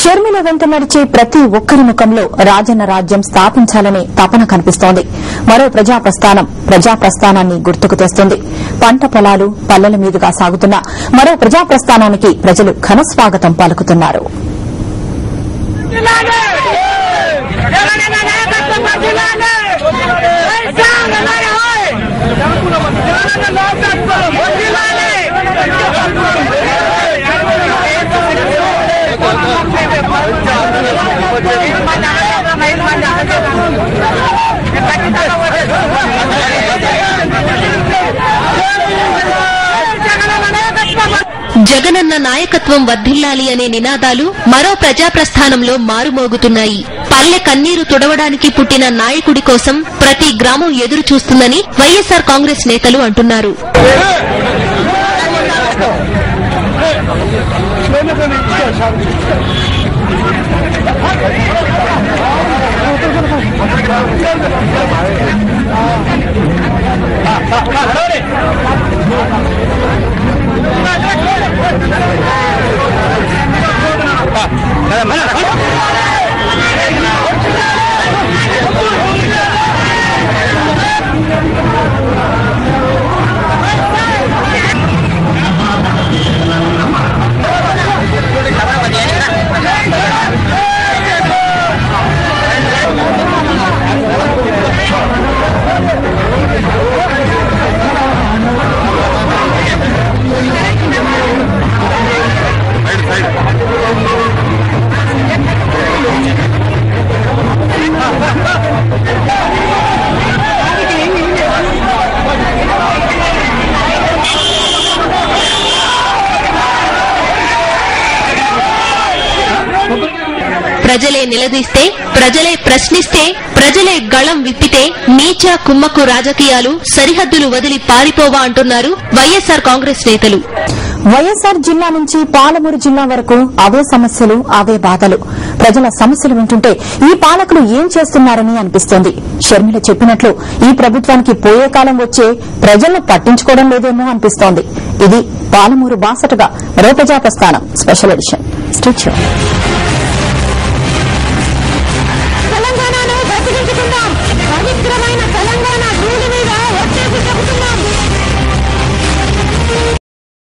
షర్మిల వెంట నడిచే ప్రతి ఒక్కరి ముఖంలో రాజన్న రాజ్యం స్థాపించాలనే తపన కనిపిస్తోంది. మరో ప్రజాప్రస్థానాన్ని గుర్తుకు తెస్తుంది. పంట పొలాలు పల్లెల మీదుగా సాగుతున్న మరో ప్రజాప్రస్థానానికి ప్రజలు ఘన స్వాగతం పలుకుతున్నారు. జగనన్న నాయకత్వం వర్ధిల్లాలి అనే నినాదాలు మరో ప్రజాప్రస్థానంలో మారుమోగుతున్నాయి. పల్లె కన్నీరు తుడవడానికి పుట్టిన నాయకుడి కోసం ప్రతి గ్రామం ఎదురు చూస్తుందని వైఎస్ఆర్ కాంగ్రెస్ నేతలు అంటున్నారు. ప్రజలే నిలదీస్తే, ప్రజలే ప్రశ్నిస్తే, ప్రజలే గళం విప్పితే నీచ కుమ్మక్కు రాజకీయాలు సరిహద్దులు వదిలి పారిపోవా అంటున్నారు వైఎస్ఆర్ కాంగ్రెస్ నేతలు. వైఎస్ఆర్ జిల్లా నుంచి పాలమూరు జిల్లా వరకు అవే సమస్యలు, అవే బాధలు. ప్రజల సమస్యలు వింటుంటే ఈ పాలకులు ఏం చేస్తున్నారని అనిపిస్తోంది. షర్మిల చెప్పినట్లు ఈ ప్రభుత్వానికి పోయే కాలం వచ్చే ప్రజలను పట్టించుకోవడం లేదేమో అనిపిస్తోంది. ఇది పాలమూరు బాసటగా మరో ప్రజాప్రస్థానం స్పెషల్ ఎడిషన్. స్టేట్యూన్. పవిత్రమైన తెలంగాణ భూమి మీద వచ్చేసి చెబుతున్నాం.